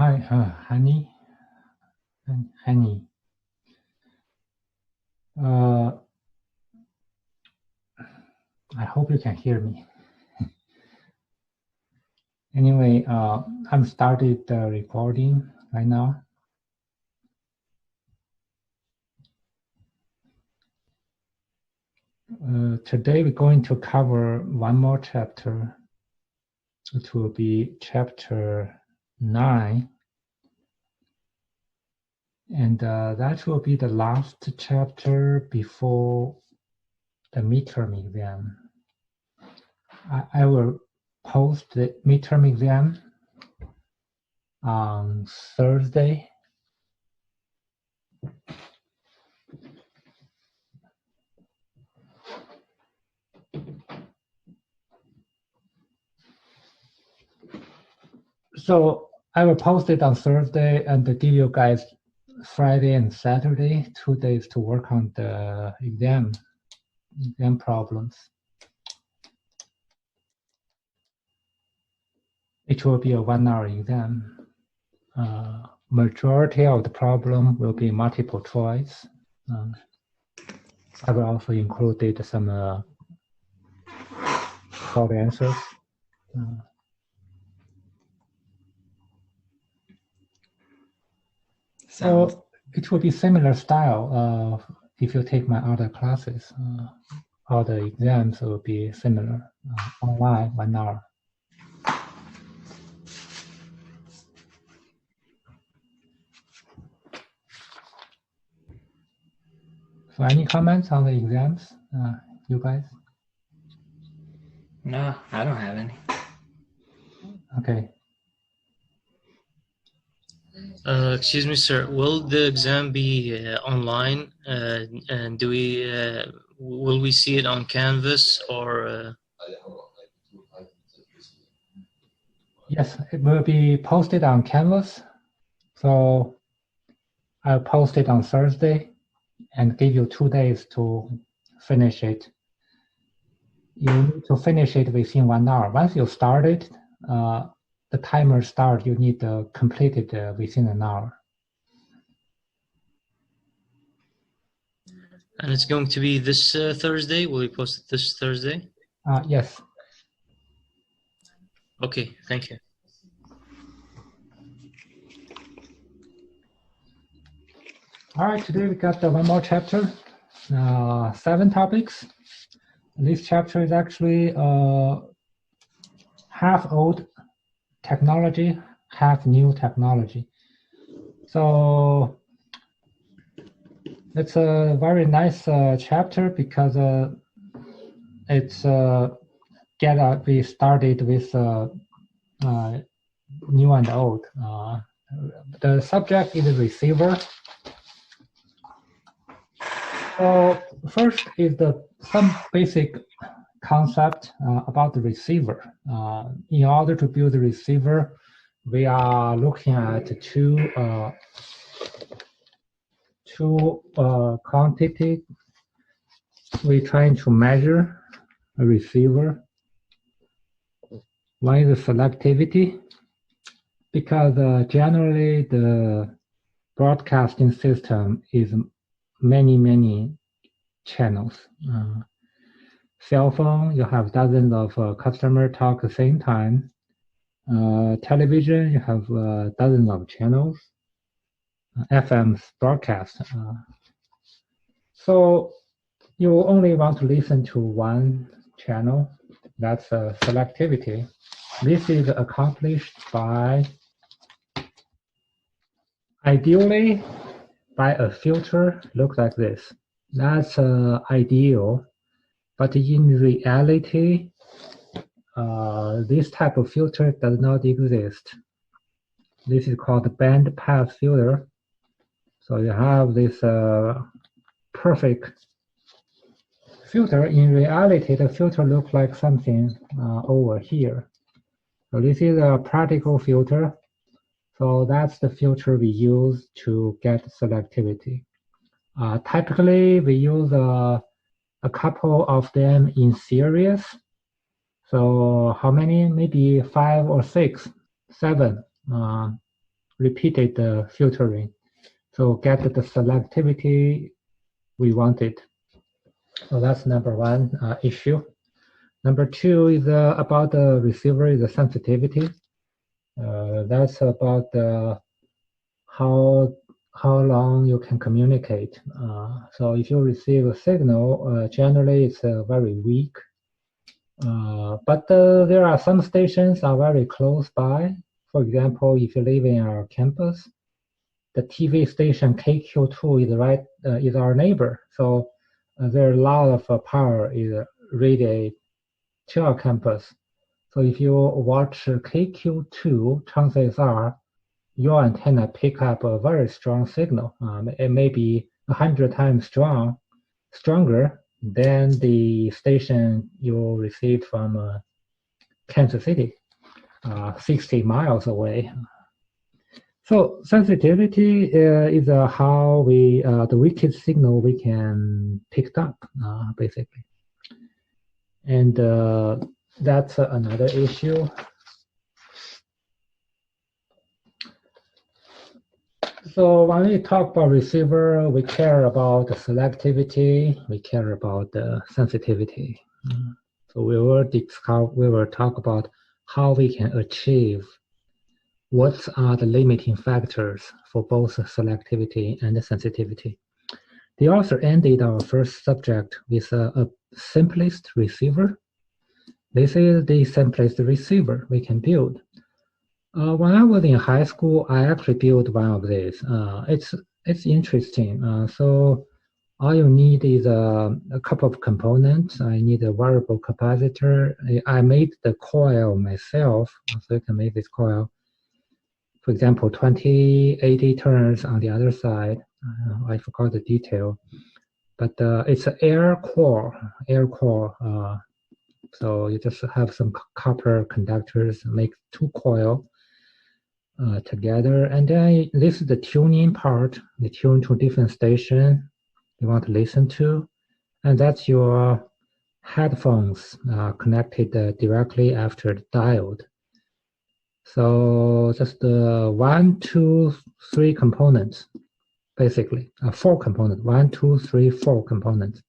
Hi, Honey. Honey. I hope you can hear me. Anyway, I'm started the recording right now. Today we're going to cover one more chapter. It will be chapter 9. And that will be the last chapter before the midterm exam. I will post the midterm exam on Thursday. So I will post it on Thursday and give you guys Friday and Saturday, 2 days to work on the exam problems. It will be a 1-hour exam. Majority of the problem will be multiple choice. I will also include some short answers. So it will be similar style if you take my other classes. All the exams will be similar, online, 1 hour. So any comments on the exams, you guys? No, I don't have any. Okay. Excuse me, sir. Will the exam be online? And will we see it on Canvas or? Yes, it will be posted on Canvas. So I'll post it on Thursday and give you 2 days to finish it. You need to finish it within 1 hour. Once you start it, the timer starts, you need to complete it within an hour. And it's going to be this Thursday? Will you post it this Thursday? Yes. Okay, thank you. All right, today we got one more chapter, 7 topics. This chapter is actually half old technology, half new technology. So it's a very nice chapter because it's we started with new and old. The subject is receiver. So first is some basic concept about the receiver. In order to build a receiver, we are looking at two quantities. We're trying to measure a receiver. One is the selectivity, because generally the broadcasting system is many channels. Cell phone, you have dozens of customers talk at the same time. Television, you have dozens of channels. FM's broadcast. So you only want to listen to one channel. That's selectivity. This is accomplished by, ideally, by a filter looks like this. That's ideal, but in reality, this type of filter does not exist. This is called the band pass filter. So you have this perfect filter. In reality, the filter looks like something over here. So this is a practical filter. So that's the filter we use to get selectivity. Typically, we use a couple of them in series. So how many? Maybe 5 or 6, 7 repeated filtering. So get the selectivity we wanted. So that's number one issue. Number two is about the receiver, the sensitivity. That's about how long you can communicate. So if you receive a signal, generally it's very weak. But there are some stations are very close by. For example, if you live in our campus, the TV station KQ2 is our neighbor. So there are a lot of power is radiated to our campus. So if you watch KQ2, chances are your antenna pick up a very strong signal. It may be 100 times stronger than the station you received from Kansas City, 60 miles away. So sensitivity is how the weakest signal we can pick up, basically. And that's another issue. So when we talk about receiver, we care about the selectivity, we care about the sensitivity. So we will talk about how we can achieve what are the limiting factors for both selectivity and sensitivity. The author ended our first subject with a simplest receiver. This is the simplest receiver we can build. When I was in high school, I actually built one of these. It's interesting. So all you need is a couple of components. I need a variable capacitor. I made the coil myself, so you can make this coil. For example, 20, 80 turns on the other side. I forgot the detail, but it's an air core. So you just have some copper conductors, make two coils together, and then this is the tuning part. You tune to different station you want to listen to, and that's your headphones connected directly after the diode. So just 1, 2, 3 components, basically 4 components. 1, 2, 3, 4 components.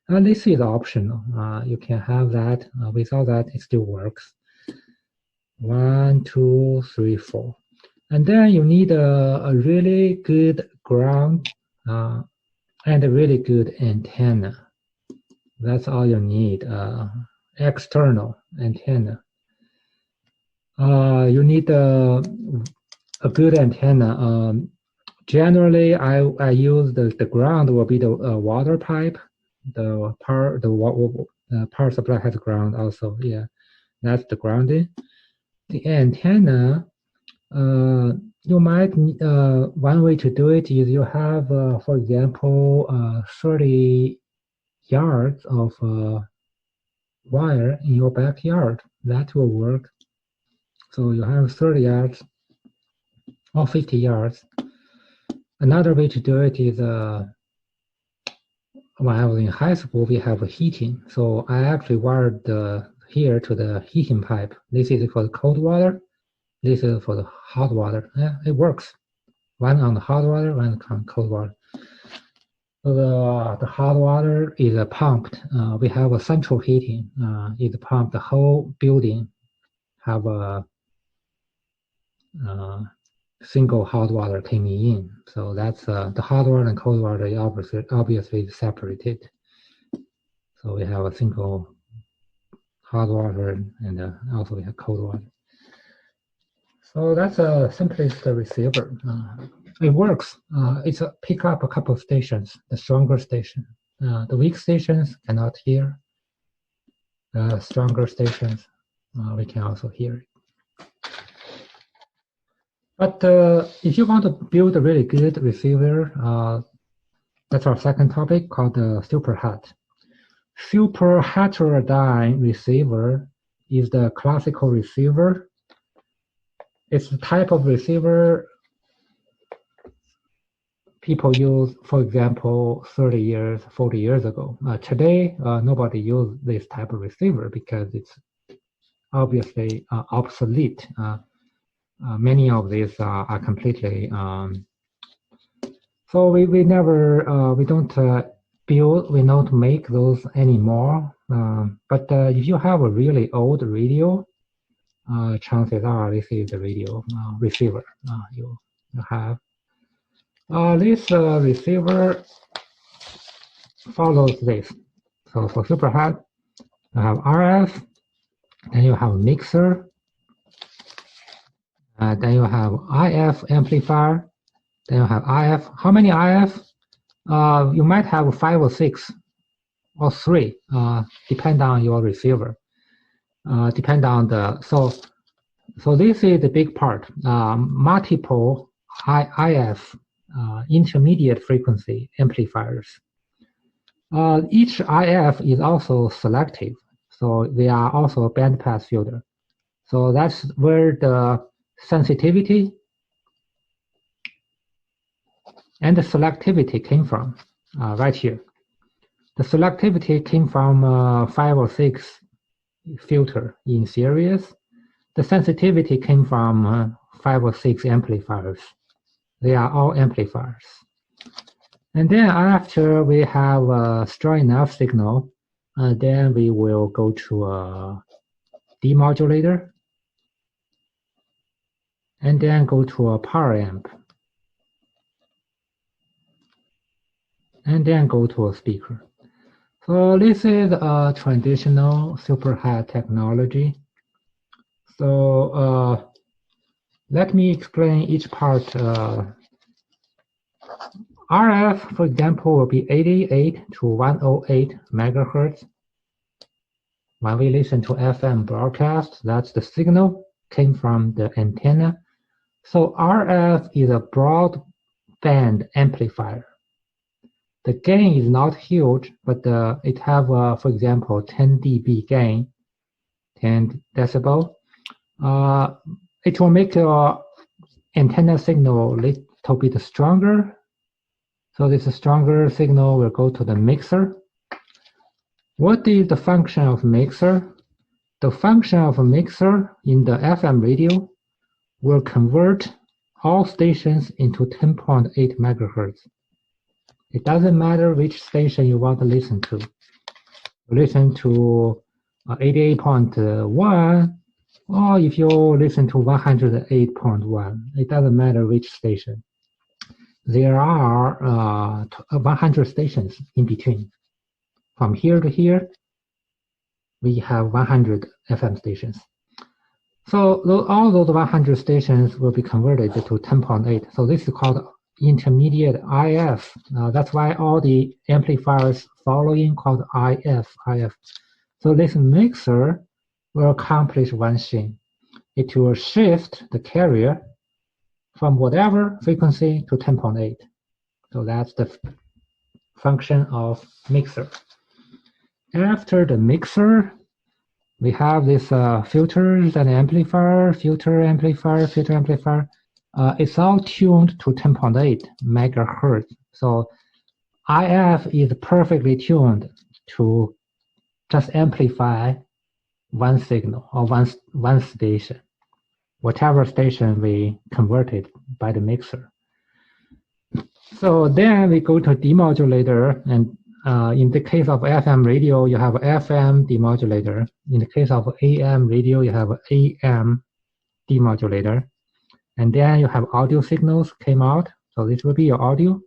And this is optional. You can have that. Without that, it still works. 1, 2, 3, 4. And then you need a really good ground and a really good antenna. That's all you need. External antenna. You need a good antenna. Generally, I use the ground will be the water pipe. The power supply has ground also. Yeah, that's the grounding. The antenna, you might one way to do it is you have, for example, 30 yards of wire in your backyard. That will work. So you have 30 yards or 50 yards. Another way to do it is when I was in high school, we have a heating. So I actually wired here to the heating pipe. This is for the cold water. This is for the hot water. Yeah, it works. One on the hot water, one on cold water. So the hot water is pumped. We have a central heating. It pumped the whole building. Have a single hot water coming in. So that's the hot water and cold water obviously separated. So we have a single hot water and also we have cold water. So that's a simplest receiver. It works. It's pick up a couple of stations, the stronger station. The weak stations cannot hear. Stronger stations, we can also hear it. But if you want to build a really good receiver, that's our second topic called the super hat. Super heterodyne receiver is the classical receiver. It's the type of receiver people use, for example, 30 years, 40 years ago. Today, nobody uses this type of receiver because it's obviously obsolete. many of these are completely. So we never we don't build, we don't make those anymore. But if you have a really old radio, chances are this is the radio receiver you have. This receiver follows this. So for superhet, you have RF, then you have mixer, then you have IF amplifier, then you have IF. How many IF? You might have 5 or 6 or 3, depend on your receiver. Depend on the so this is the big part. Multiple IF intermediate frequency amplifiers. Each IF is also selective, so they are also a bandpass filter. So that's where the sensitivity and the selectivity came from, right here. The selectivity came from 5 or 6 filter in series. The sensitivity came from 5 or 6 amplifiers. They are all amplifiers. And then after we have a strong enough signal, then we will go to a demodulator, and then go to a power amp, and then go to a speaker. So this is a traditional superhet technology. So let me explain each part. RF, for example, will be 88 to 108 megahertz. When we listen to FM broadcast, that's the signal came from the antenna. So RF is a broadband amplifier. The gain is not huge, but it have, for example, 10 dB gain, 10 decibel. It will make your antenna signal a little bit stronger. So this stronger signal will go to the mixer. What is the function of mixer? The function of a mixer in the FM radio will convert all stations into 10.8 megahertz. It doesn't matter which station you want to listen to. Listen to 88.1, or if you listen to 108.1, it doesn't matter which station. There are 100 stations in between. From here to here, we have 100 FM stations. So all those 100 stations will be converted to 10.8. So this is called intermediate IF. That's why all the amplifiers following called IF. So this mixer will accomplish one thing. It will shift the carrier from whatever frequency to 10.8. So that's the function of mixer. After the mixer, we have this filters and amplifier, filter amplifier. It's all tuned to 10.8 megahertz. So IF is perfectly tuned to just amplify one signal or one station, whatever station we converted by the mixer. So then we go to demodulator, and in the case of FM radio, you have FM demodulator. In the case of AM radio, you have AM demodulator. And then you have audio signals came out. So this will be your audio.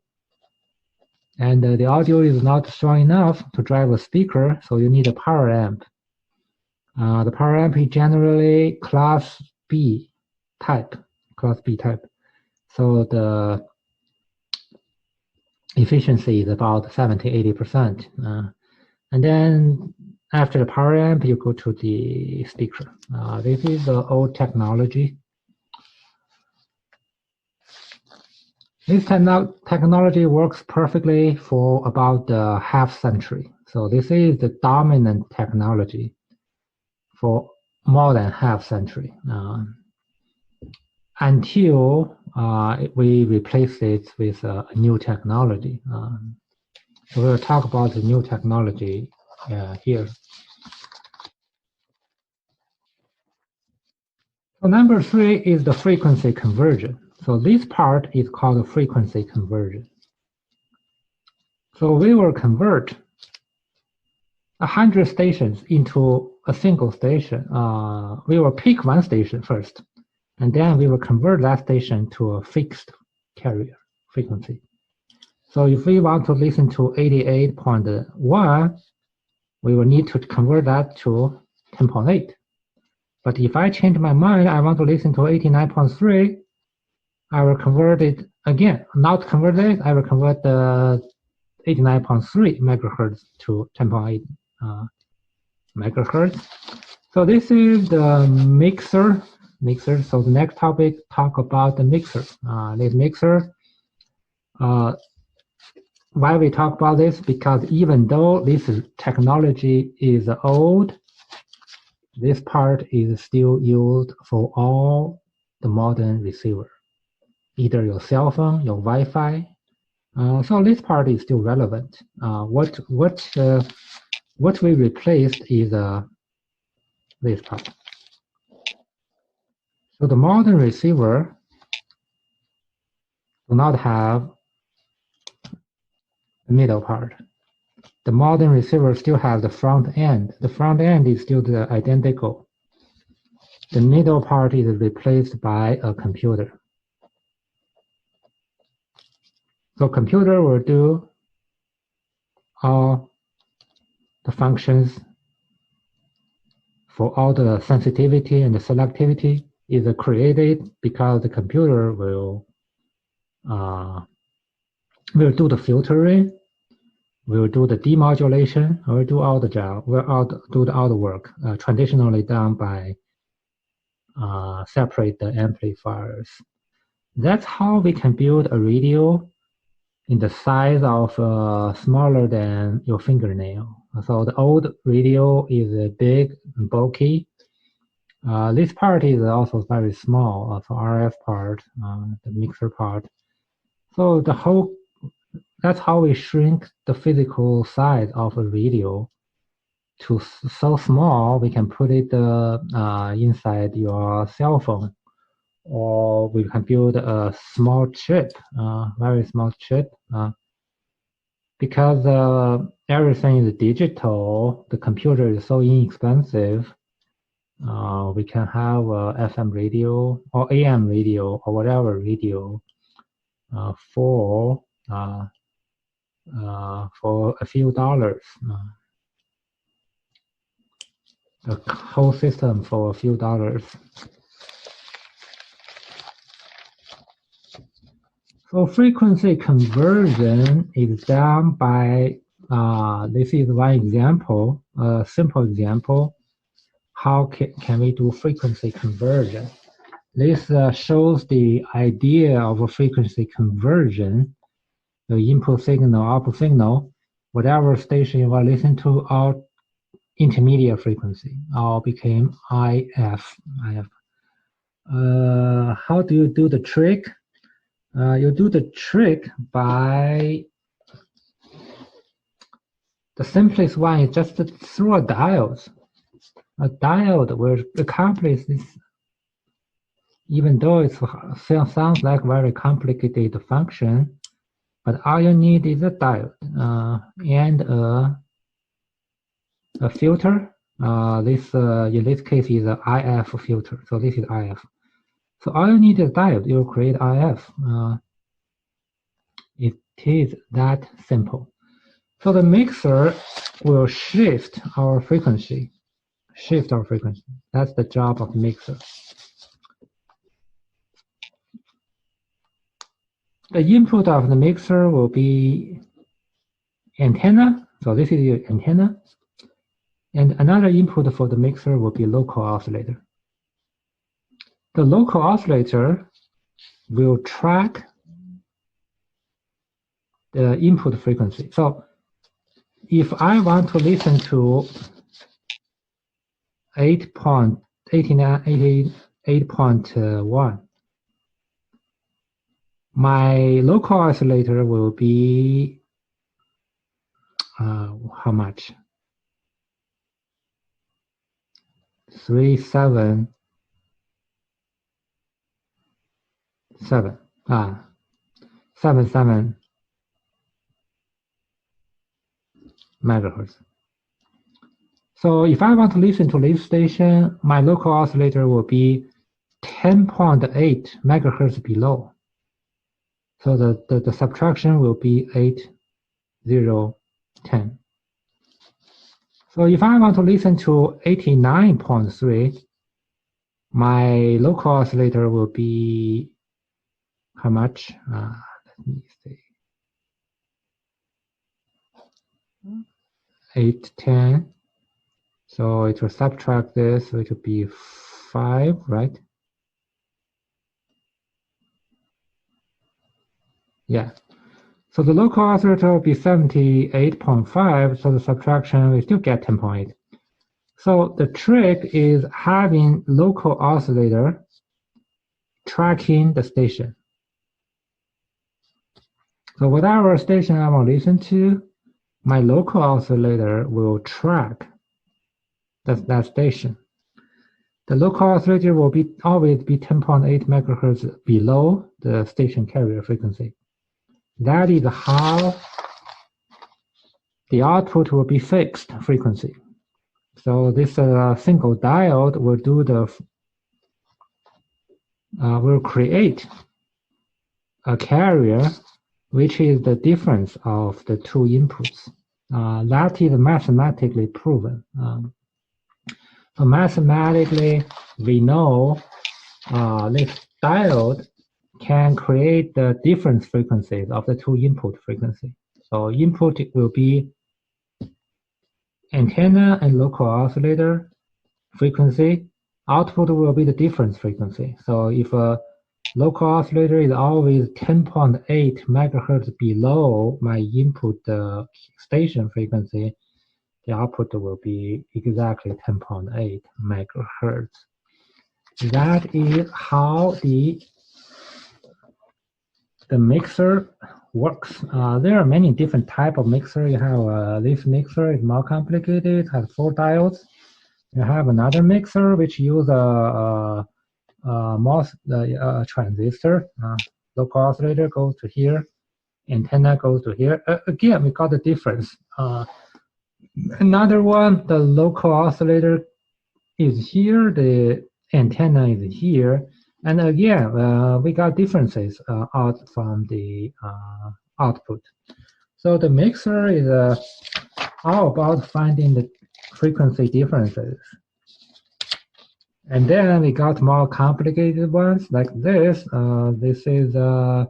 And the audio is not strong enough to drive a speaker, so you need a power amp. The power amp is generally class B type. So the efficiency is about 70–80%. And then after the power amp, you go to the speaker. This is the old technology. This technology works perfectly for about a half century. So this is the dominant technology for more than half century until we replace it with a new technology. So we'll talk about the new technology here. So number 3 is the frequency conversion. So this part is called frequency conversion. So we will convert 100 stations into a single station. We will pick one station first, and then we will convert that station to a fixed carrier frequency. So if we want to listen to 88.1, we will need to convert that to 10.8. But if I change my mind, I want to listen to 89.3, I will convert it again. Not convert it, I will convert the 89.3 megahertz to 10.8 megahertz. So this is the mixer. So the next topic talk about the mixer. This mixer. Why we talk about this? Because even though this technology is old, this part is still used for all the modern receiver, either your cell phone, your Wi-Fi. So this part is still relevant. What we replaced is this part. So the modern receiver do not have the middle part. The modern receiver still has the front end. The front end is still identical. The middle part is replaced by a computer. So computer will do all the functions for all the sensitivity and the selectivity is created because the computer will do the filtering, will do the demodulation, will do all the job, will do all the work traditionally done by separate the amplifiers. That's how we can build a radio in the size of smaller than your fingernail. So the old radio is big and bulky. This part is also very small, so RF part, the mixer part. So that's how we shrink the physical size of a radio to so small we can put it inside your cell phone, or we can build a small chip, very small chip. Because everything is digital, the computer is so inexpensive. We can have FM radio or AM radio or whatever radio for a few dollars. The whole system for a few dollars. So frequency conversion is done by, this is one example, a simple example. How can we do frequency conversion? This shows the idea of a frequency conversion. The input signal, output signal, whatever station you want to listen to, all intermediate frequency, all became IF. How do you do the trick? You do the trick by the simplest one is just through a diode. A diode will accomplish this, even though it sounds like very complicated function, but all you need is a diode and a filter. This in this case is an IF filter, so this is IF. So all you need is a diode. You create IF. It is that simple. So the mixer will shift our frequency. That's the job of the mixer. The input of the mixer will be antenna. So this is your antenna. And another input for the mixer will be local oscillator. The local oscillator will track the input frequency. So if I want to listen to 8.1, my local oscillator will be how much? 37 77 megahertz. So if I want to listen to this station, my local oscillator will be 10.8 megahertz below. So the subtraction will be 8010. So if I want to listen to 89.3, my local oscillator will be how much? Let me see. 810. So it will subtract this, so it will be 5, right? Yeah. So the local oscillator will be 78.5, so the subtraction we still get 10.8. So the trick is having local oscillator tracking the station. So whatever station I want to listen to, my local oscillator will track that station. The local oscillator will always be 10.8 megahertz below the station carrier frequency. That is how the output will be fixed frequency. So this single diode will do will create a carrier which is the difference of the two inputs. That is mathematically proven. So mathematically, we know this diode can create the difference frequencies of the two input frequency. So input will be antenna and local oscillator frequency. Output will be the difference frequency. So if a local oscillator is always 10.8 megahertz below my input station frequency, the output will be exactly 10.8 megahertz. That is how the mixer works. There are many different types of mixer. You have this mixer is more complicated. It has 4 diodes. You have another mixer which use a transistor. Local oscillator goes to here, antenna goes to here. Again, we got the difference. Another one, the local oscillator is here, the antenna is here, and again, we got differences out from the output. So the mixer is all about finding the frequency differences. And then we got more complicated ones like this. This is an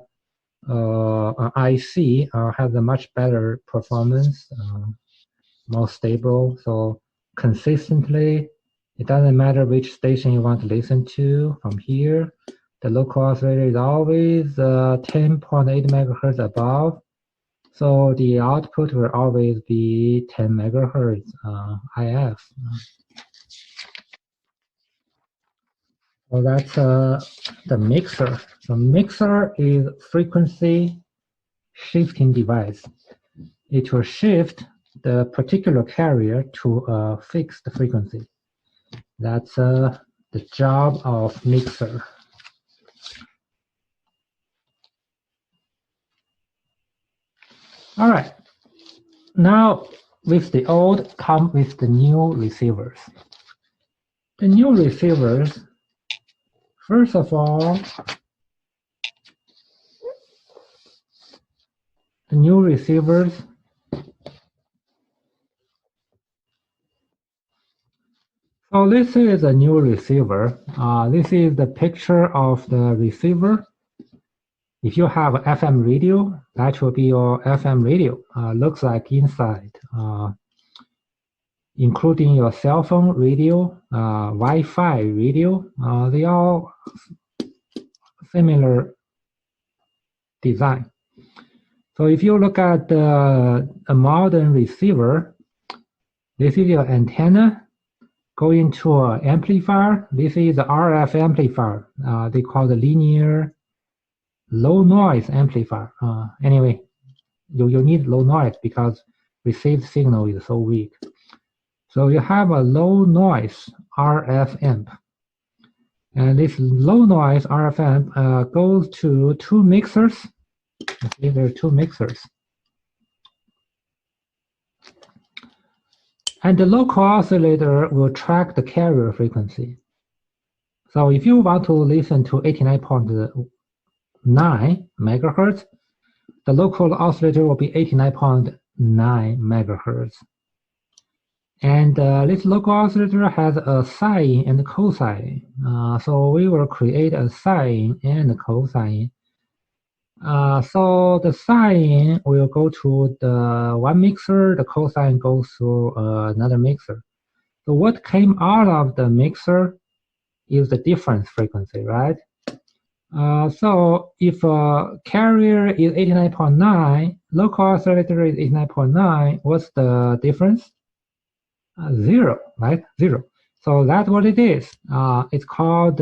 IC, has a much better performance, more stable. So consistently, it doesn't matter which station you want to listen to from here. The local oscillator is always 10.8 megahertz above. So the output will always be 10 megahertz IF. So that's the mixer. The mixer is frequency shifting device. It will shift the particular carrier to a fixed frequency. That's the job of mixer. All right. Now, with the old, come with the new receivers. The new receivers, first of all, the new receivers so this is a new receiver. This is the picture of the receiver. If you have FM radio, that will be your FM radio. Looks like inside, including your cell phone radio, Wi-Fi radio. They all similar design. So if you look at a modern receiver, this is your antenna. Going to an amplifier. This is the RF amplifier. They call the linear low noise amplifier. Anyway, you need low noise because received signal is so weak. So you have a low noise RF amp. And this low noise RFM goes to two mixers. Okay, there are two mixers. And the local oscillator will track the carrier frequency. So if you want to listen to 89.9 megahertz, the local oscillator will be 89.9 megahertz. And this local oscillator has a sine and cosine. So we will create a sine and a cosine. So the sine will go to the one mixer, the cosine goes to another mixer. So what came out of the mixer is the difference frequency, right? So if carrier is 89.9, local oscillator is 89.9, what's the difference? 0, right? 0. So that's what it is. It's called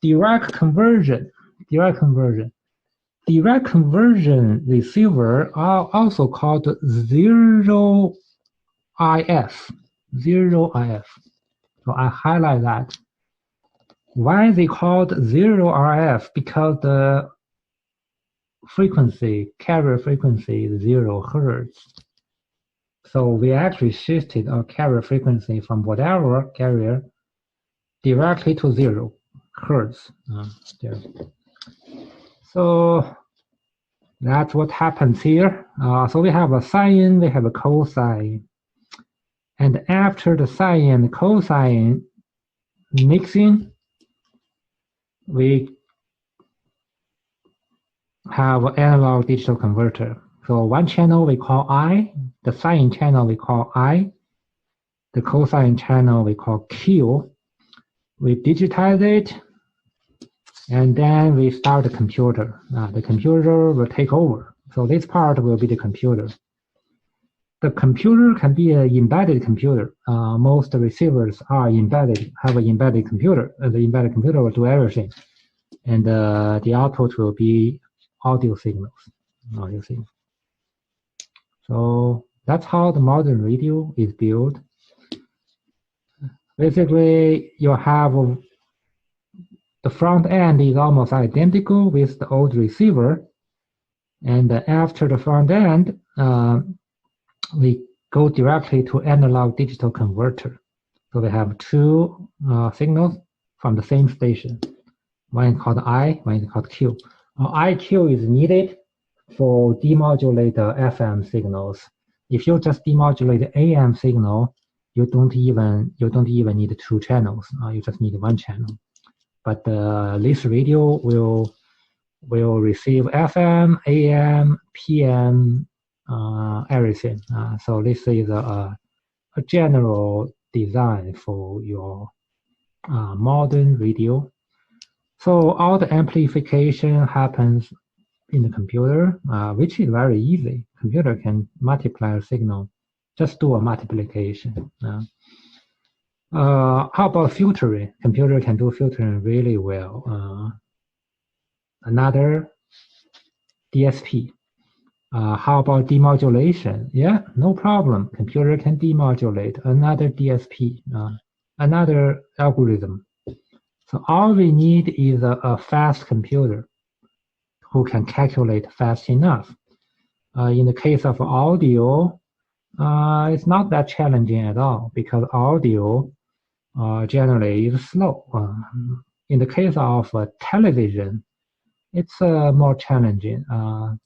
direct conversion. Direct conversion. Direct conversion receiver are also called 0IF. 0IF. So I highlight that. Why is it called 0RF? Because the frequency, carrier frequency is 0 hertz. So we actually shifted our carrier frequency from whatever carrier directly to 0 hertz. There. So that's what happens here. So we have a sine, we have a cosine. And after the sine and cosine mixing, we have an analog digital converter. So one channel we call I, the sine channel we call I, the cosine channel we call Q. We digitize it, and then we start the computer. The computer will take over. So this part will be the computer. The computer can be an embedded computer. Most receivers are embedded, have an embedded computer. The embedded computer will do everything. And the output will be audio signals. Audio signals. So that's how the modern radio is built. Basically, you have the front end is almost identical with the old receiver. And after the front end, we go directly to analog digital converter. So we have two signals from the same station. One is called I, one is called Q. IQ is needed for demodulate FM signals. If you just demodulate AM signal, you don't even need two channels. You just need one channel. But this radio will receive FM, AM, PM, everything. So this is a general design for your modern radio. So all the amplification happens in the computer, which is very easy. Computer can multiply a signal, just do a multiplication. How about filtering? Computer can do filtering really well. Another DSP. How about demodulation? Yeah, no problem. Computer can demodulate. Another DSP, another algorithm. So all we need is a fast computer who can calculate fast enough. In the case of audio, it's not that challenging at all because audio generally is slow. In the case of television, it's more challenging.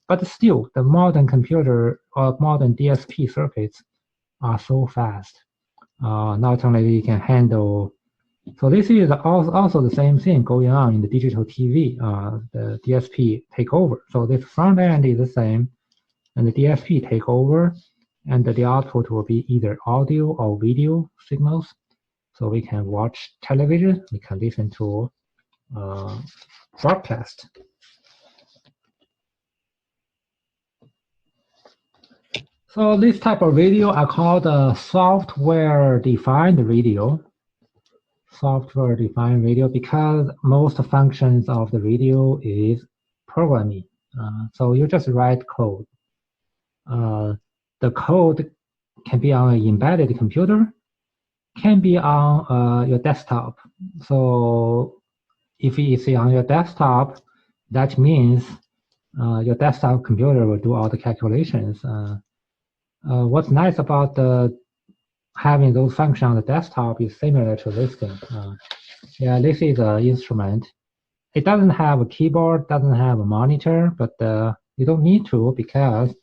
But still, the modern computer or modern DSP circuits are so fast. Not only we can handle. So this is also the same thing going on in the digital TV. The DSP take over. So this front end is the same, and the DSP take over, and the output will be either audio or video signals. So we can watch television, we can listen to broadcast. So this type of radio are called software-defined radio. Software-defined radio because most functions of the radio is programming. So you just write code. The code can be on an embedded computer, can be on your desktop. So if it's on your desktop, that means your desktop computer will do all the calculations. What's nice about having those functions on the desktop is similar to this thing. Yeah, this is an instrument. It doesn't have a keyboard, doesn't have a monitor, but you don't need to, because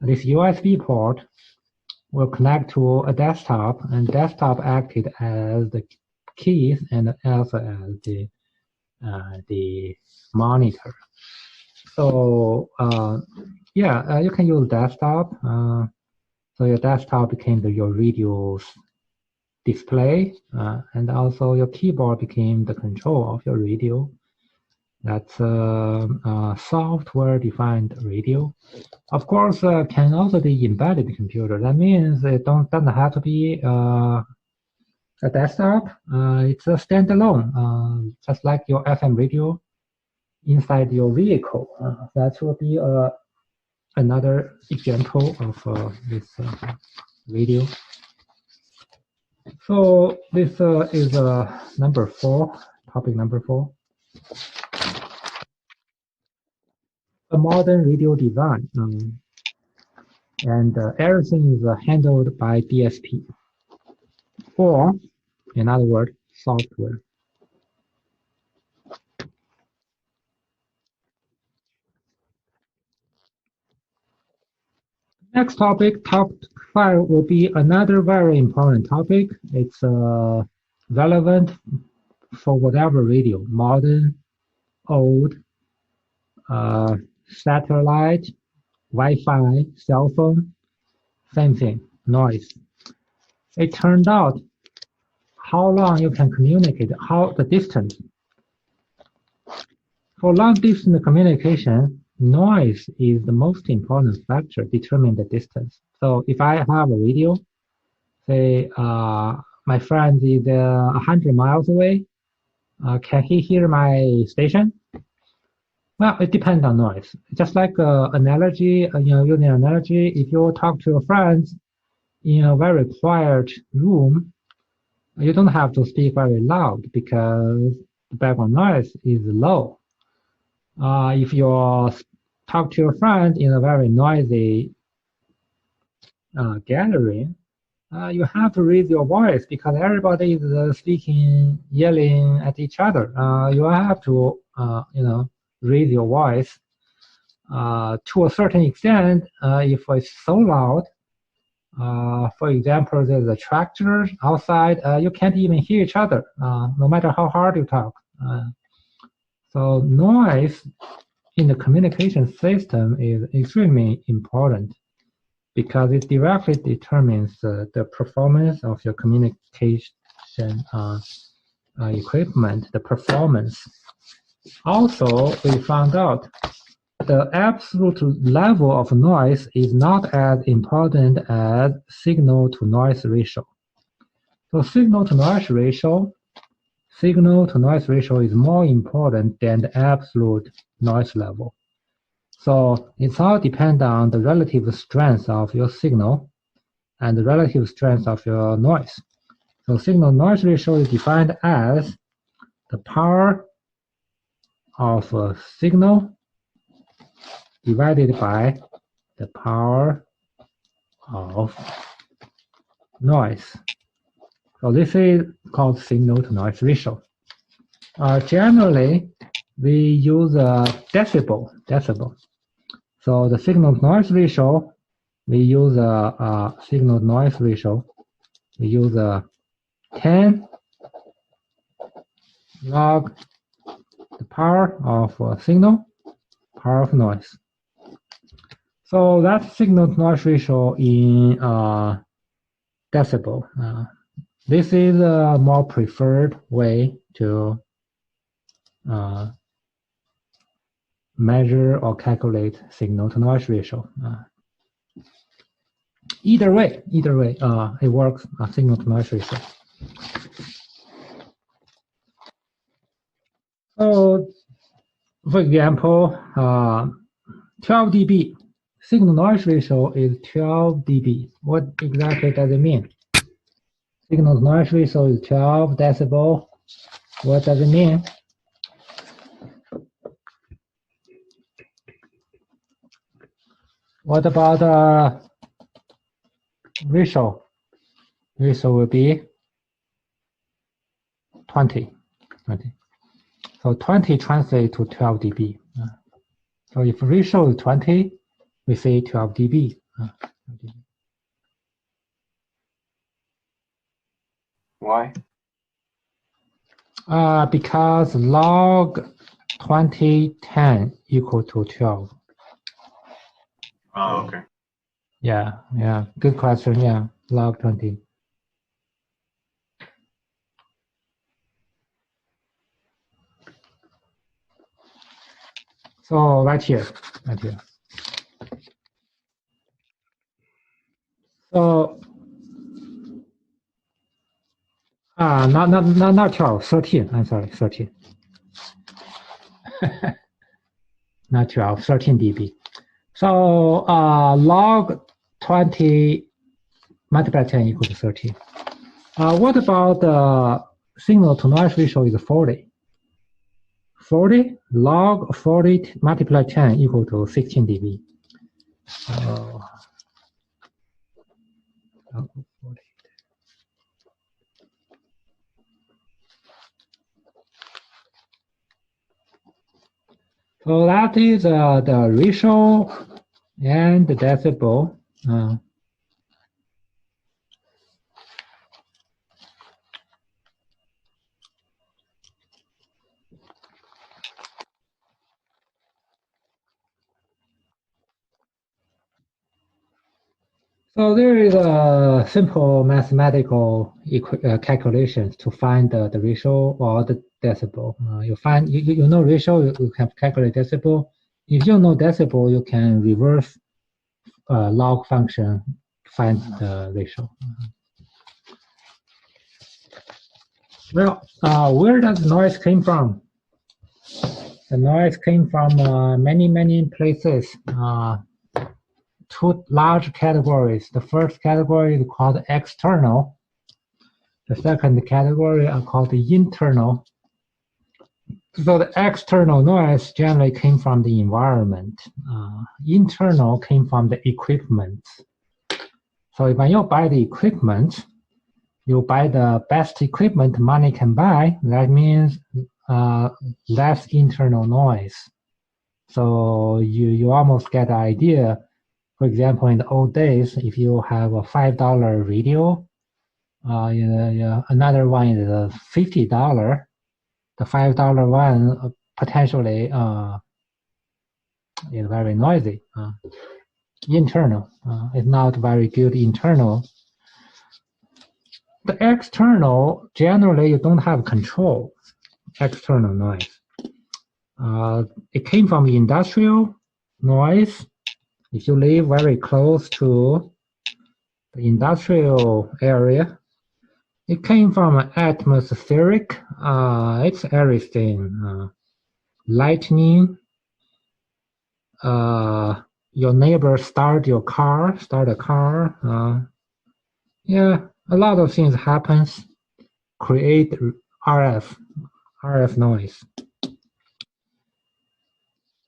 this USB port will connect to a desktop, and desktop acted as the keys and also as the monitor. So yeah, you can use desktop. So your desktop became your radio display, and also your keyboard became the control of your radio. That's a software-defined radio. Of course, can also be embedded computer. That means it doesn't have to be a desktop. It's a standalone, just like your FM radio inside your vehicle. That will be another example of this radio. So this is number 4, topic number 4. A modern radio design, and everything is handled by DSP, or in other words, software. Next topic, topic 5, will be another very important topic. It's relevant for whatever radio, modern, old, satellite, Wi-Fi, cell phone, same thing, noise. It turned out how long you can communicate, how the distance. For long distance communication, noise is the most important factor determining the distance. So if I have a radio, say my friend is 100 miles away, can he hear my station? Well, it depends on noise. Just like analogy, using an analogy, if you talk to your friends in a very quiet room, you don't have to speak very loud because the background noise is low. If you talk to your friend in a very noisy gathering, you have to raise your voice because everybody is speaking, yelling at each other. You have to, raise your voice to a certain extent. If it's so loud, for example, there's a tractor outside, you can't even hear each other, no matter how hard you talk. So noise in the communication system is extremely important because it directly determines the performance of your communication equipment, the performance. Also, we found out the absolute level of noise is not as important as signal-to-noise ratio. So signal-to-noise ratio is more important than the absolute noise level. So it's all depends on the relative strength of your signal and the relative strength of your noise. So signal-noise ratio is defined as the power of a signal divided by the power of noise. So this is called signal-to-noise ratio. Generally, we use decibel. So the signal-to-noise ratio, we use signal-to-noise ratio. We use 10 log the power of signal, power of noise. So that's signal-to-noise ratio in decibel. This is a more preferred way to measure or calculate signal-to-noise ratio. Either way, it works. Signal-to-noise ratio. So, for example, 12 dB. Signal-noise ratio is 12 dB. What exactly does it mean? Signal to noise ratio is 12 decibel. What does it mean? What about ratio? Ratio will be 20. So 20 translates to 12 dB. So if ratio is 20, we say 12 dB. Why? Because log 2010 equal to 12. Oh, okay. Yeah, good question. Yeah, log 20. So right here. So not 12, 13. I'm sorry, 13. Not 12, 13 dB. So log 20 multiplied by 10 equals to 13. What about the signal to noise ratio is 40? 40 log 40 multiplied 10 equal to 16 dB. Log 40. So that is the ratio and the decibel. So there is a simple mathematical calculations to find the ratio or the decibel. You know ratio, you can calculate decibel. If you know decibel, you can reverse log function, find the ratio. Well, where does noise came from? The noise came from many places. Two large categories. The first category is called external. The second category are called internal. So the external noise generally came from the environment. Internal came from the equipment. So when you buy the equipment, you buy the best equipment money can buy. That means less internal noise. So you almost get the idea. For example, in the old days, if you have a $5 radio, another one is a $50. The $5 one potentially is very noisy. Internal is not very good internal. The external, generally you don't have control. External noise. It came from industrial noise. If you live very close to the industrial area, it came from atmospheric. It's everything. Lightning. Your neighbor start a car. Yeah, a lot of things happens. Create RF noise.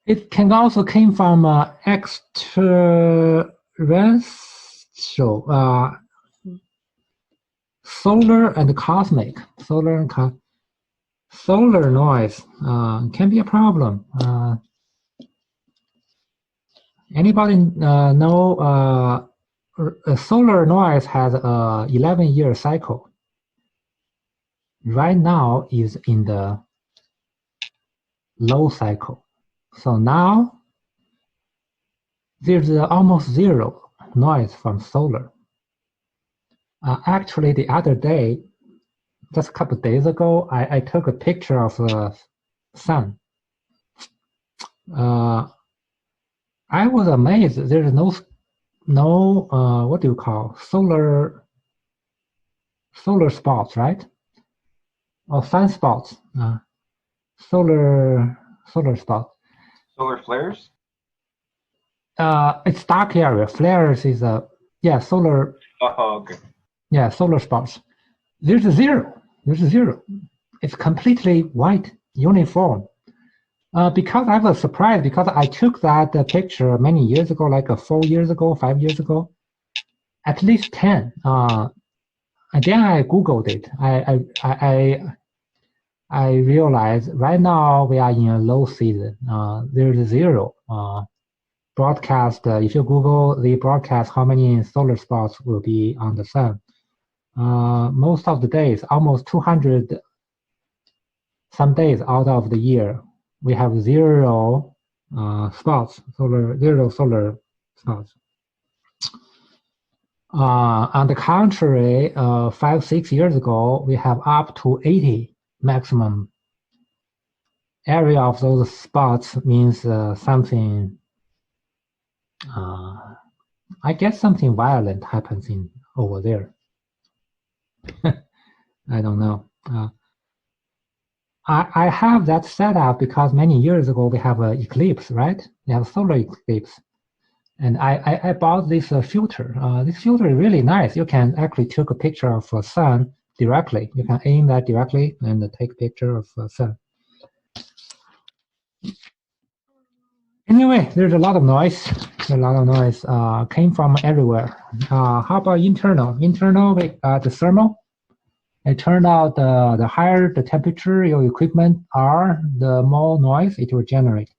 It can also came from extraterrestrial, solar and cosmic. Solar noise can be a problem. Anybody know solar noise has a 11-year cycle. Right now is in the low cycle. So now there's almost zero noise from solar. Actually, the other day, just a couple of days ago, I took a picture of the sun. I was amazed. There is no what do you call solar spots, right? Or sunspots. Solar spots. Solar flares? It's dark area. Flares is solar. Oh, okay. Yeah, solar spots. there's a zero. There's a zero. It's completely white, uniform. Because I was surprised because I took that picture many years ago, like 4 years ago, 5 years ago, at least 10. And then I Googled it. I realized right now we are in a low season. There's a zero broadcast. If you Google the broadcast, how many solar spots will be on the sun? Most of the days, almost 200 some days out of the year, we have zero spots, zero solar spots. On the contrary, 5, 6 years ago, we have up to 80 maximum. Area of those spots means something, I guess something violent happens over there. I don't know. I have that set up because many years ago we have an eclipse, right? We have solar eclipse. And I bought this filter. This filter is really nice. You can actually take a picture of the sun directly. You can aim that directly and take a picture of the sun. Anyway, there's a lot of noise. Came from everywhere. How about internal? Internal, the thermal. It turned out the higher the temperature your equipment are, the more noise it will generate.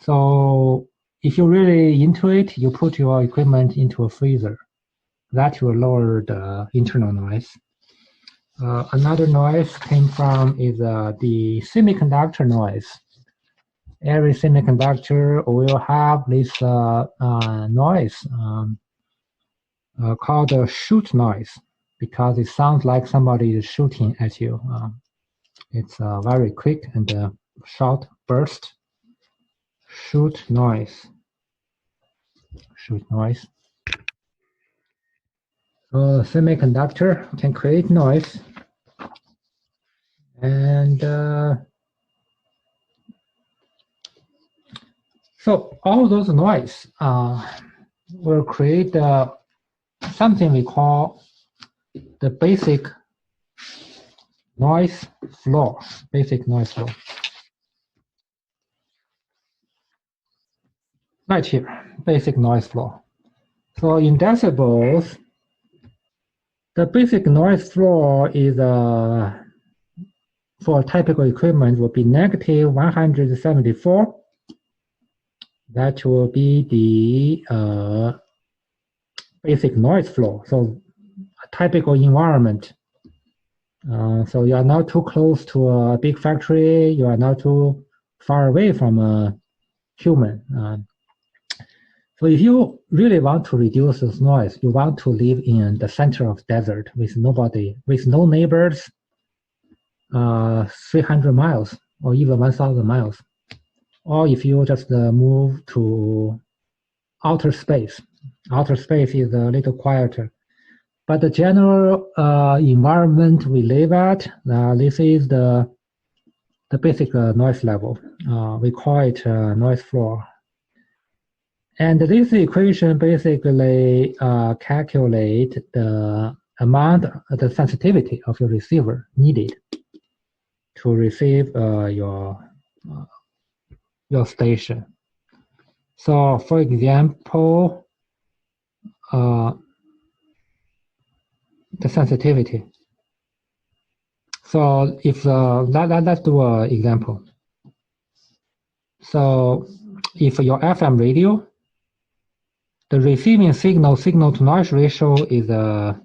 So if you're really into it, you put your equipment into a freezer. That will lower the internal noise. Another noise came from is the semiconductor noise. Every semiconductor will have this noise called a shoot noise because it sounds like somebody is shooting at you. It's very quick and short burst. Shoot noise. Shoot noise. So semiconductor can create noise, and so all those noise will create something we call the basic noise floor. Basic noise floor. Right here, basic noise floor. So in decibels, the basic noise floor is for typical equipment will be negative 174. That will be the basic noise floor. So a typical environment. So you are not too close to a big factory. You are not too far away from a human. So if you really want to reduce this noise, you want to live in the center of desert with nobody, with no neighbors, 300 miles or even 1,000 miles. Or if you just move to outer space. Outer space is a little quieter. But the general environment we live at, this is the basic noise level. We call it noise floor. And this equation basically calculate the amount, the sensitivity of your receiver needed to receive your station. So, for example, the sensitivity. So, if let's do an example. So, if your FM radio, the receiving signal to noise ratio is 10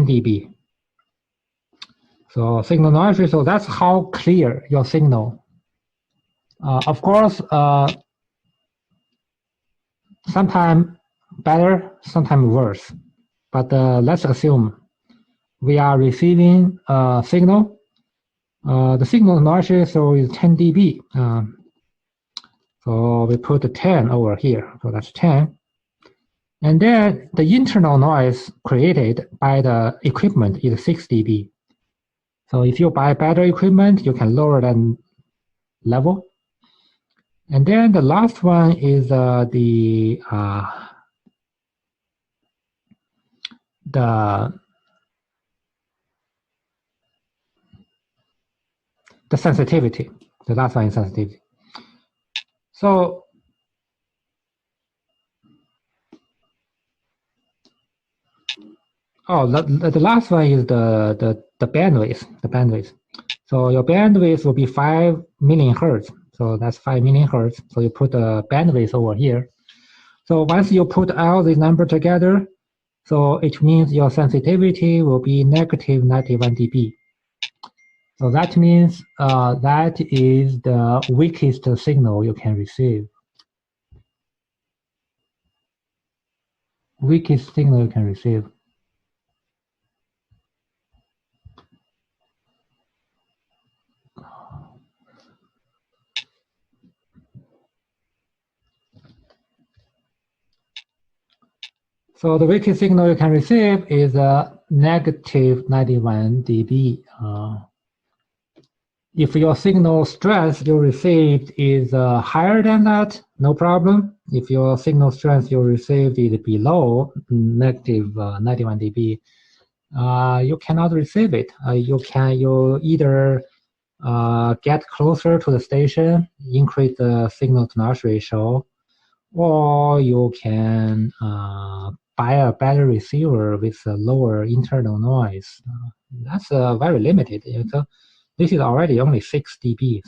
dB. So signal noise ratio, that's how clear your signal. Of course, sometimes better, sometimes worse. But let's assume we are receiving a signal. The signal noise ratio is 10 dB. So we put 10 over here, so that's 10. And then the internal noise created by the equipment is 6 dB. So if you buy better equipment, you can lower that level. And then the last one is the sensitivity. The last one is sensitivity. So the last one is the bandwidth. The bandwidth. So your bandwidth will be 5 million hertz. So that's 5 million hertz. So you put the bandwidth over here. So once you put all these numbers together, so it means your sensitivity will be negative 91 dB. So that means that is the weakest signal you can receive. Weakest signal you can receive. So the weakest signal you can receive is negative 91 dB. If your signal strength you received is higher than that, no problem. If your signal strength you received is below negative 91 dB, you cannot receive it. You either get closer to the station, increase the signal to noise ratio, or you can buy a better receiver with a lower internal noise. That's very limited. So this is already only 6 dB.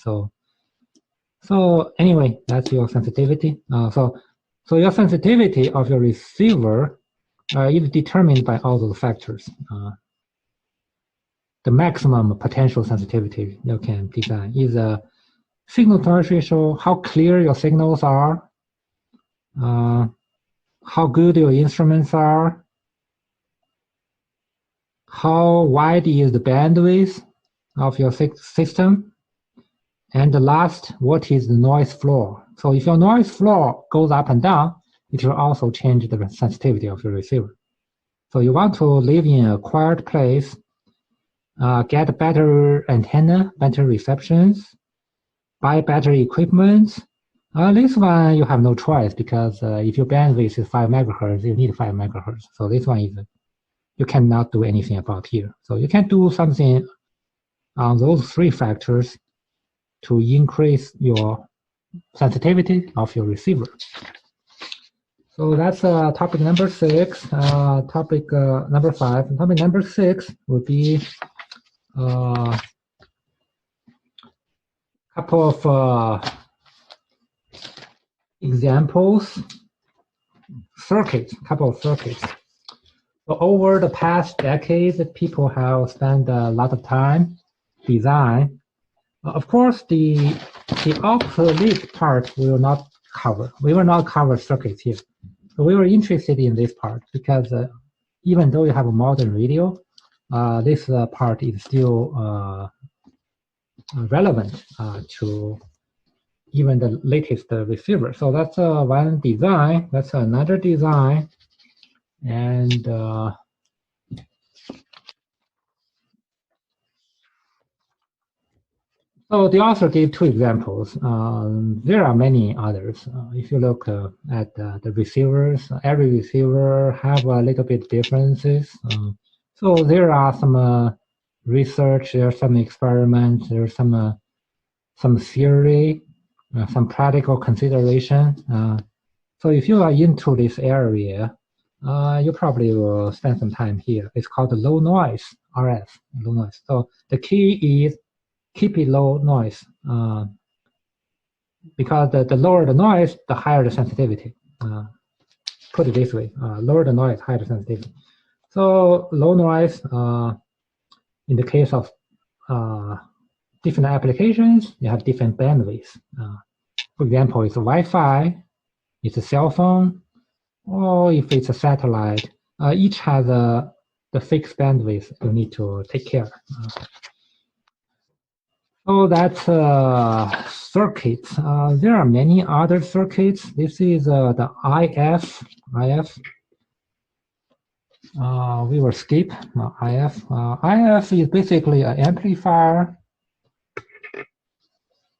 So anyway, that's your sensitivity. So your sensitivity of your receiver is determined by all those factors. The maximum potential sensitivity you can design is a signal to noise ratio, how clear your signals are, how good your instruments are, how wide is the bandwidth of your system, and the last, what is the noise floor? So if your noise floor goes up and down, it will also change the sensitivity of your receiver. So you want to live in a quiet place, get better antenna, better receptions, buy better equipment. This one you have no choice because if your bandwidth is 5 megahertz, you need 5 megahertz. So this one is you cannot do anything about here. So you can do something on those 3 factors to increase your sensitivity of your receiver. So that's topic number 6. Topic number 5. Topic number 6 would be a couple of examples, circuits, couple of circuits. So over the past decades, people have spent a lot of time design. Of course, the obsolete part we will not cover. We will not cover circuits here. So we were interested in this part because even though you have a modern radio, this part is still relevant to even the latest receiver. So that's one design. That's another design. And so the author gave 2 examples. There are many others. If you look at the receivers, every receiver have a little bit differences. So there are some research, there are some experiments, there's some theory, some practical consideration. So if you are into this area, you probably will spend some time here. It's called low noise, RF, low noise. So the key is keep it low noise, because the lower the noise, the higher the sensitivity. Put it this way, lower the noise, higher the sensitivity. So low noise, in the case of different applications, you have different bandwidths. For example, it's a Wi-Fi, it's a cell phone, or if it's a satellite, each has the fixed bandwidth you need to take care. So that's circuits. There are many other circuits. This is the IF. We will skip IF. IF is basically an amplifier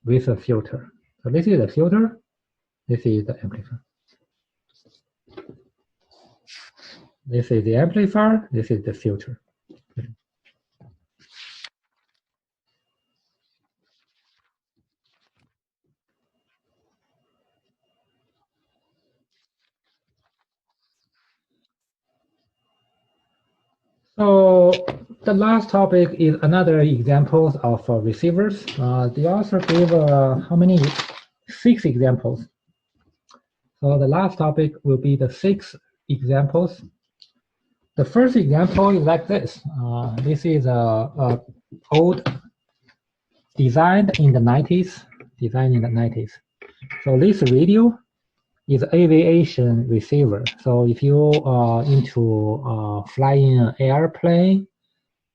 with a filter. So this is the filter. This is the amplifier. This is the amplifier. This is the filter. So the last topic is another examples of receivers. The author gave how many? 6 examples. So the last topic will be the 6 examples. The first example is like this. This is a old designed in the 90s. So this radio is aviation receiver. So if you are into flying an airplane,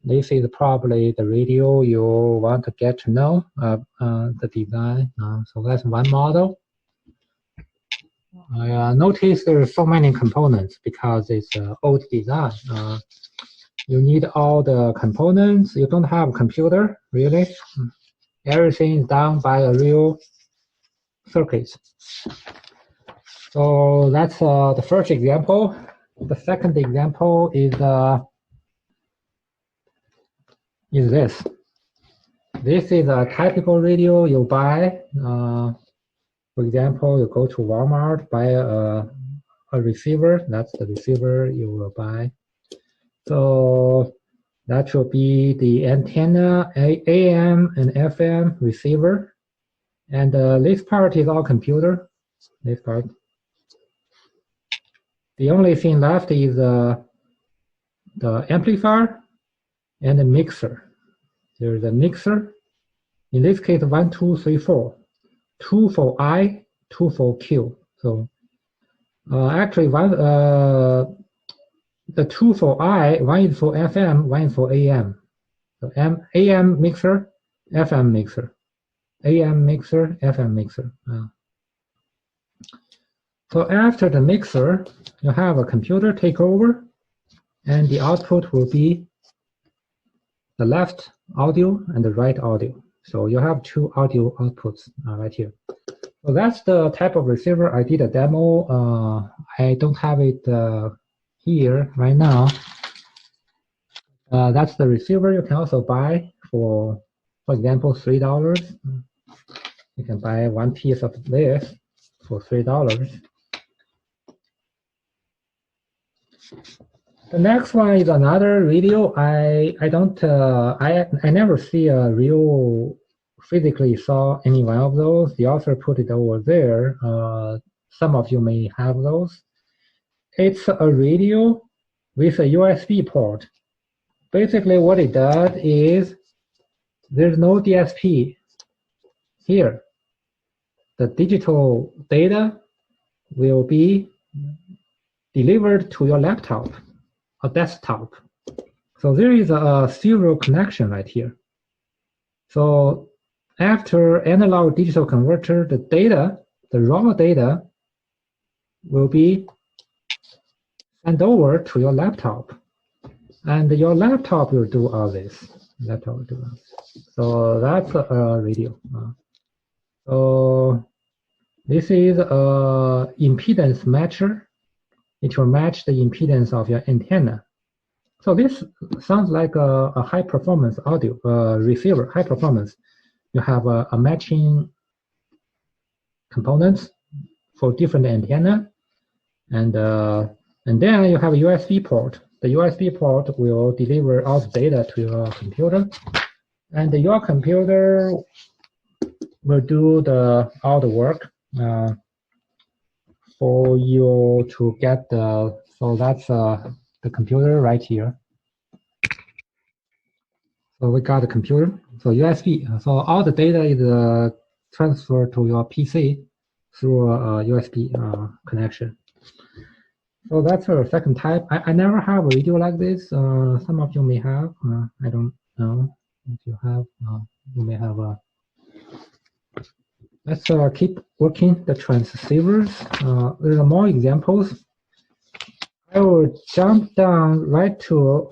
this is probably the radio you want to get to know the design. So that's one model. Notice there are so many components because it's old design. You need all the components. You don't have a computer, really. Everything is done by a real circuit. So that's the first example. The second example is this. This is a typical radio you buy. For example, you go to Walmart, buy a receiver. That's the receiver you will buy. So that will be the antenna, AM and FM receiver. And this part is all computer, this part. The only thing left is the amplifier and the mixer. There is a mixer. In this case, 1, 2, 3, 4. 2 for I, 2 for Q. So actually, the 2 for I, 1 is for FM, 1 is for AM. So AM mixer, FM mixer. AM mixer, FM mixer. So after the mixer, you have a computer take over, and the output will be the left audio and the right audio. So you have 2 audio outputs right here. So that's the type of receiver. I did a demo. I don't have it here right now. That's the receiver you can also buy for example, $3. You can buy 1 piece of this for $3. The next one is another radio. I never see a real physically saw any one of those. The author put it over there. Some of you may have those. It's a radio with a USB port. Basically what it does is there's no DSP here. The digital data will be delivered to your laptop, a desktop. So there is a serial connection right here. So after analog digital converter, the data, the raw data, will be sent over to your laptop. And your laptop will do all this. So that's a radio. So this is a impedance matcher. It will match the impedance of your antenna. So this sounds like a high performance audio receiver, high performance. You have a matching components for different antenna, and then you have a USB port. The USB port will deliver all the data to your computer, and your computer will do all the work for you to get the. So that's the computer right here. So we got the computer. So USB. So all the data is transferred to your PC through a USB connection. So that's our second type. I never have a radio like this. Some of you may have. I don't know if you have. You may have a. Let's keep working the transceivers. There are more examples. I will jump down right to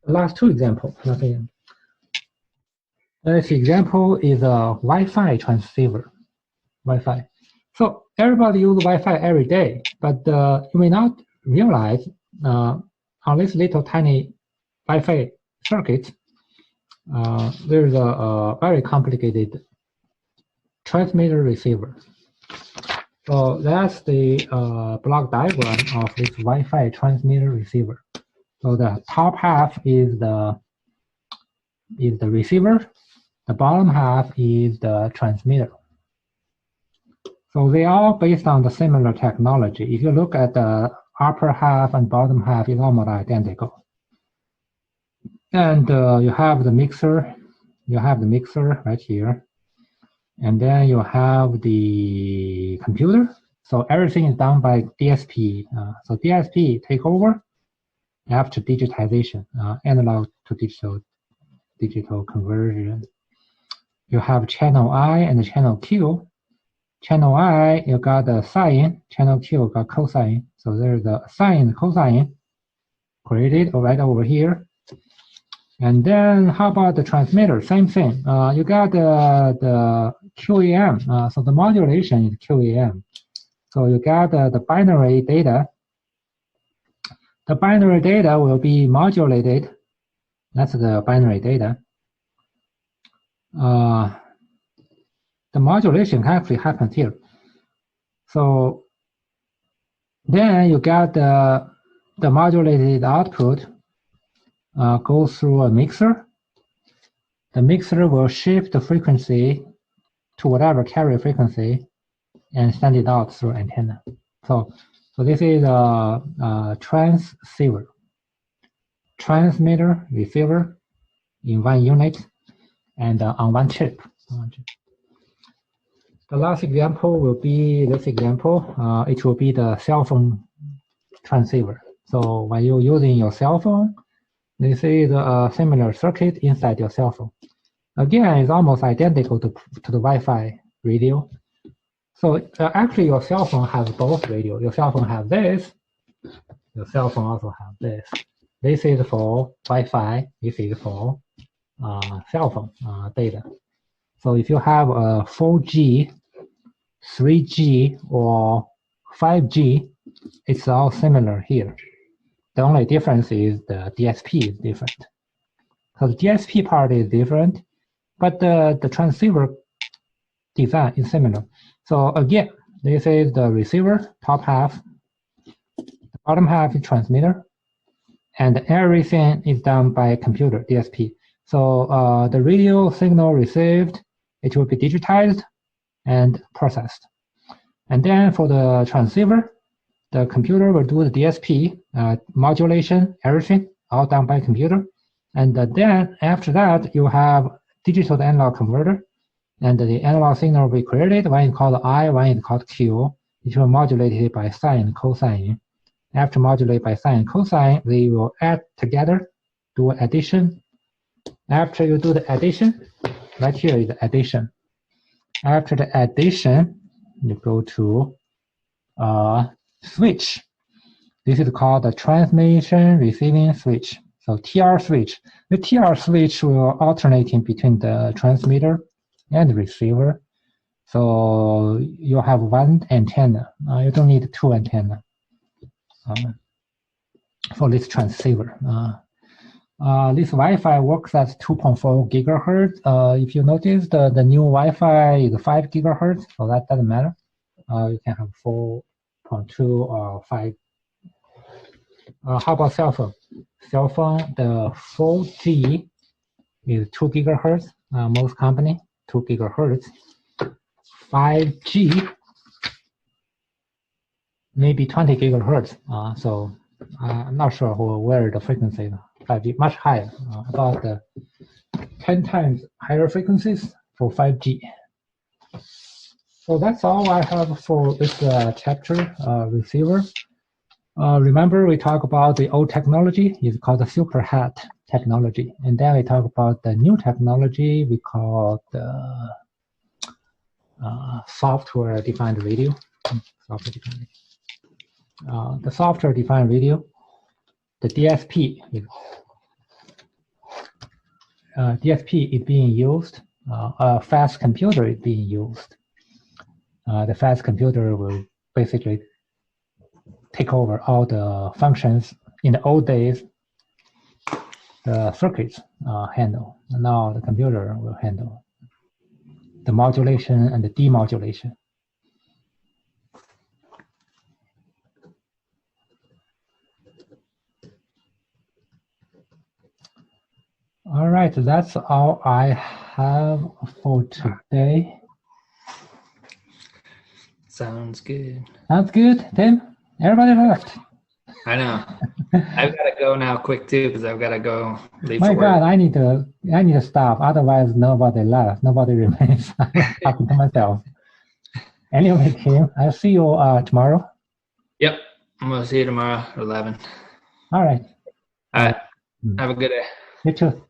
the last 2 examples. Nothing. This example is a Wi-Fi transceiver. Wi-Fi. So everybody uses Wi-Fi every day, but you may not realize on this little tiny Wi-Fi circuit, there's a very complicated transmitter receiver. So that's the block diagram of this Wi-Fi transmitter receiver. So the top half is the receiver. The bottom half is the transmitter. So they are all based on the similar technology. If you look at the upper half and bottom half, it's almost identical. And you have the mixer. You have the mixer right here. And then you have the computer. So everything is done by DSP. So DSP take over after digitization, analog to digital conversion. You have channel I and channel Q. Channel I, you got the sine. Channel Q got cosine. So there's the sine and cosine created right over here. And then how about the transmitter? Same thing. You got the QAM. So the modulation is QAM. So you got the binary data. The binary data will be modulated. That's the binary data. The modulation actually happens here. So then you got the modulated output goes through a mixer. The mixer will shift the frequency to whatever carrier frequency and send it out through antenna. So this is a transceiver, transmitter, receiver in one unit and on one chip. The last example will be this example. It will be the cell phone transceiver. So when you're using your cell phone, this is a similar circuit inside your cell phone. Again, it's almost identical to the Wi-Fi radio. So actually your cell phone has both radio. Your cell phone has this. Your cell phone also has this. This is for Wi-Fi. This is for cell phone data. So if you have a 4G, 3G, or 5G, it's all similar here. The only difference is the DSP is different. So the DSP part is different, but the transceiver design is similar. So again, this is the receiver, top half. The bottom half is transmitter. And everything is done by computer, DSP. So the radio signal received, it will be digitized and processed. And then for the transceiver, the computer will do the DSP, modulation, everything, all done by computer. And then after that, you have digital to analog converter. And the analog signal will be created. One is called I, one is called Q. It will modulate it by sine and cosine. After modulate by sine and cosine, they will add together, do addition. After you do the addition, right here is the addition. After the addition, you go to switch. This is called the transmission receiving switch. So TR switch. The TR switch will alternate in between the transmitter and the receiver. So you have one antenna. You don't need two antenna for this transceiver. This Wi-Fi works at 2.4 gigahertz. If you notice, the new Wi-Fi is 5 gigahertz, so that doesn't matter. You can have 4.2 or 5. How about cell phone? Cell phone, the 4G is 2 gigahertz. Most company, 2 gigahertz. 5G, maybe 20 gigahertz. So I'm not sure where the frequency is. 5G much higher, about 10 times higher frequencies for 5G. So that's all I have for this chapter, receiver. Remember, we talked about the old technology. It's called the super hat technology. And then we talk about the new technology we call the software-defined radio. The software-defined radio, the DSP is being used. A fast computer is being used. The fast computer will basically take over all the functions in the old days, the circuits handle. Now the computer will handle the modulation and the demodulation. All right, that's all I have for today. Sounds good. Sounds good, Tim? Everybody left. I know. I've got to go now quick too because I've got to go leave My for work. God, I need to stop. Otherwise, nobody left. Nobody remains. I'm talking to myself. Anyway, Tim, I'll see you tomorrow. Yep. I'm going to see you tomorrow at 11. All right. All right. Have a good day. You too.